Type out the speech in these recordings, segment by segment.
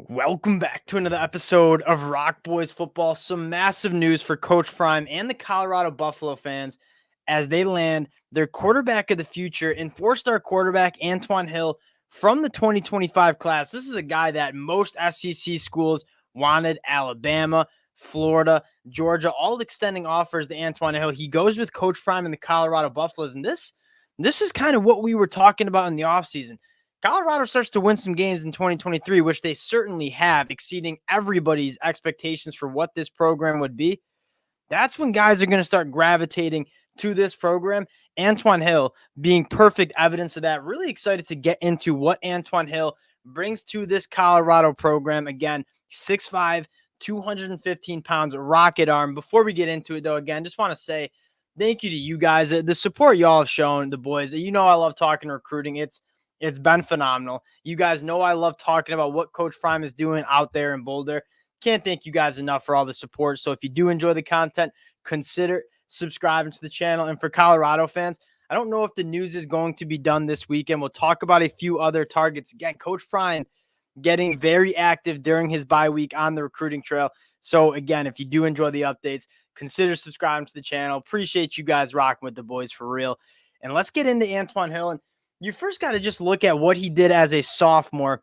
Welcome back to another episode of Rock Boys Football. Some massive news for Coach Prime and the Colorado Buffalo fans as they land their quarterback of the future and four-star quarterback Antwann Hill from the 2025 class. This is a guy that most SEC schools wanted: Alabama, Florida, Georgia, all extending offers to Antwann Hill. He goes with Coach Prime and the Colorado Buffaloes, and this is kind of what we were talking about in the offseason. Colorado starts to win some games in 2023, which they certainly have, exceeding everybody's expectations for what this program would be. That's when guys are going to start gravitating to this program. Antwann Hill being perfect evidence of that. Really excited to get into what Antwann Hill brings to this Colorado program. Again, 6'5", 215 pounds, rocket arm. Before we get into it, though, again, just want to say thank you to you guys. The support y'all have shown, the boys. You know I love talking recruiting. It's been phenomenal. You guys know I love talking about what Coach Prime is doing out there in Boulder. Can't thank you guys enough for all the support. So if you do enjoy the content, consider subscribing to the channel. And for Colorado fans, I don't know if the news is going to be done this weekend. We'll talk about a few other targets. Again, Coach Prime getting very active during his bye week on the recruiting trail. So again, if you do enjoy the updates, consider subscribing to the channel. Appreciate you guys rocking with the boys for real. And let's get into Antwann Hill. And you first got to just look at what he did as a sophomore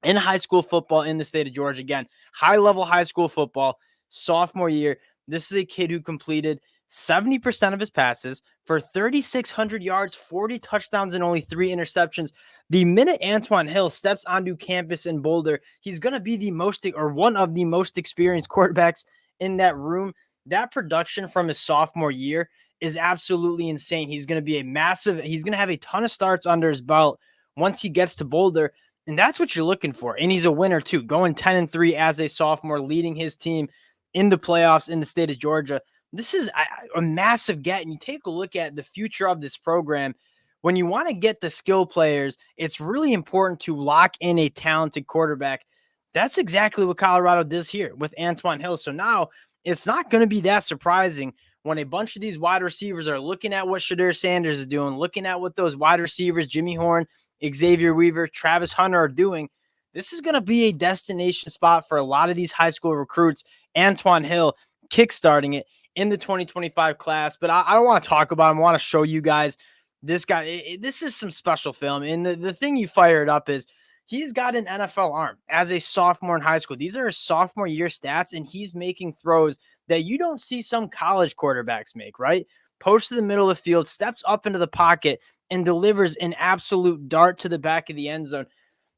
in high school football in the state of Georgia. Again, high-level high school football, sophomore year. This is a kid who completed 70% of his passes for 3,600 yards, 40 touchdowns, and only 3 interceptions. The minute Antwann Hill steps onto campus in Boulder, he's going to be one of the most experienced quarterbacks in that room. That production from his sophomore year is absolutely insane. He's going to have a ton of starts under his belt once he gets to Boulder. And that's what you're looking for. And he's a winner too, going 10-3 as a sophomore, leading his team in the playoffs in the state of Georgia. This is a massive get. And you take a look at the future of this program. When you want to get the skill players, it's really important to lock in a talented quarterback. That's exactly what Colorado does here with Antwann Hill. So now it's not going to be that surprising when a bunch of these wide receivers are looking at what Deion Sanders is doing, looking at what those wide receivers, Jimmy Horn, Xavier Weaver, Travis Hunter are doing. This is going to be a destination spot for a lot of these high school recruits. Antwann Hill kickstarting it in the 2025 class. But I don't want to talk about him. I want to show you guys this guy. This is some special film. And the thing you fired up is he's got an NFL arm as a sophomore in high school. These are his sophomore year stats, and he's making throws that you don't see some college quarterbacks make, right? Post to the middle of the field, steps up into the pocket, and delivers an absolute dart to the back of the end zone.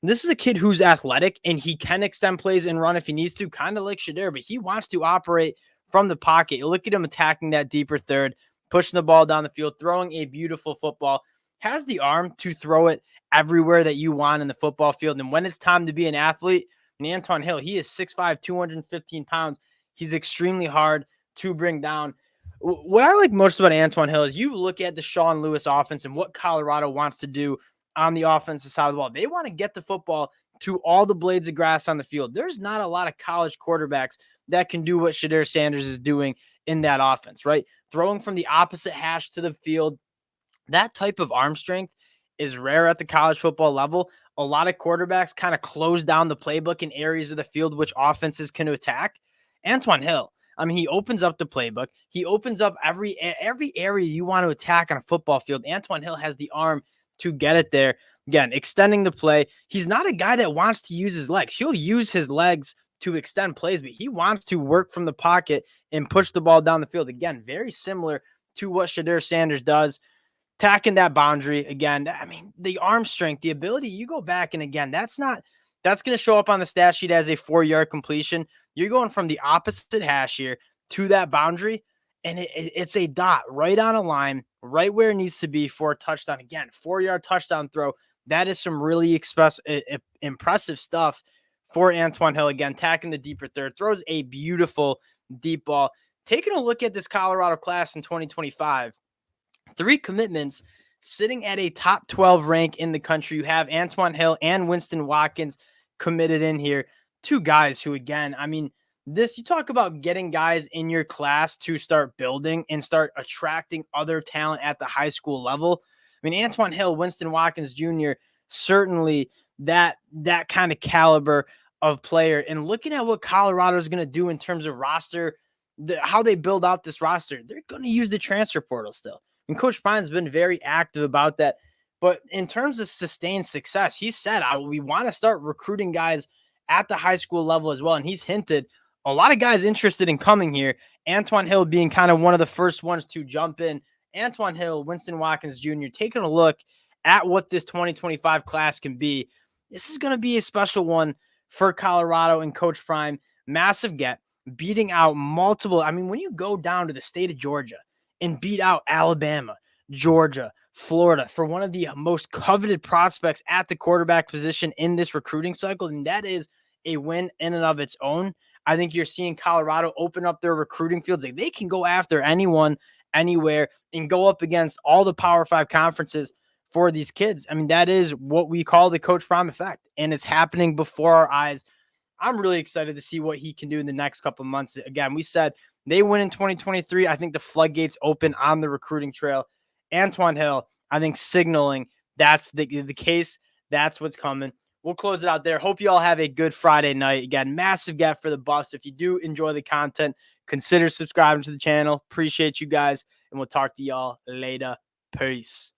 This is a kid who's athletic, and he can extend plays and run if he needs to, kind of like Shedeur, but he wants to operate from the pocket. You look at him attacking that deeper third, pushing the ball down the field, throwing a beautiful football, has the arm to throw it everywhere that you want in the football field. And when it's time to be an athlete, and Antwann Hill, he is 6'5", 215 pounds. He's extremely hard to bring down. What I like most about Antwann Hill is you look at the Sean Lewis offense and what Colorado wants to do on the offensive side of the ball. They want to get the football to all the blades of grass on the field. There's not a lot of college quarterbacks that can do what Deion Sanders is doing in that offense, right? Throwing from the opposite hash to the field. That type of arm strength is rare at the college football level. A lot of quarterbacks kind of close down the playbook in areas of the field which offenses can attack. Antwann Hill, I mean, he opens up the playbook. He opens up every area you want to attack on a football field. Antwann Hill has the arm to get it there. Again, extending the play. He's not a guy that wants to use his legs. He'll use his legs to extend plays, but he wants to work from the pocket and push the ball down the field. Again, very similar to what Deion Sanders does. Attacking that boundary again. I mean, the arm strength, the ability, you go back and again, that's going to show up on the stat sheet as a 4-yard completion. You're going from the opposite hash here to that boundary, and it's a dot right on a line, right where it needs to be for a touchdown. Again, 4-yard touchdown throw. That is some really impressive stuff for Antwann Hill. Again, attacking the deeper third, throws a beautiful deep ball. Taking a look at this Colorado class in 2025, 3 commitments sitting at a top 12 rank in the country. You have Antwann Hill and Winston Watkins committed in here. 2 guys who, again, I mean, you talk about getting guys in your class to start building and start attracting other talent at the high school level. I mean, Antwann Hill, Winston Watkins Jr., certainly that kind of caliber of player. And looking at what Colorado is going to do in terms of roster, how they build out this roster, they're going to use the transfer portal still. And Coach Prime's been very active about that. But in terms of sustained success, he said, we want to start recruiting guys at the high school level as well. And he's hinted a lot of guys interested in coming here. Antwann Hill being kind of one of the first ones to jump in. Antwann Hill, Winston Watkins Jr., taking a look at what this 2025 class can be. This is going to be a special one for Colorado and Coach Prime. Massive get, beating out multiple. I mean, when you go down to the state of Georgia and beat out Alabama, Georgia, Florida for one of the most coveted prospects at the quarterback position in this recruiting cycle, and that is a win in and of its own. I think you're seeing Colorado open up their recruiting fields. Like, they can go after anyone, anywhere, and go up against all the Power 5 conferences for these kids. I mean, that is what we call the Coach Prime effect, and it's happening before our eyes. I'm really excited to see what he can do in the next couple of months. Again, we said they win in 2023. I think the floodgates open on the recruiting trail. Antwann Hill, I think, signaling that's the case. That's what's coming. We'll close it out there. Hope you all have a good Friday night. Again, massive get for the Buffs. If you do enjoy the content, consider subscribing to the channel. Appreciate you guys, and we'll talk to y'all later. Peace.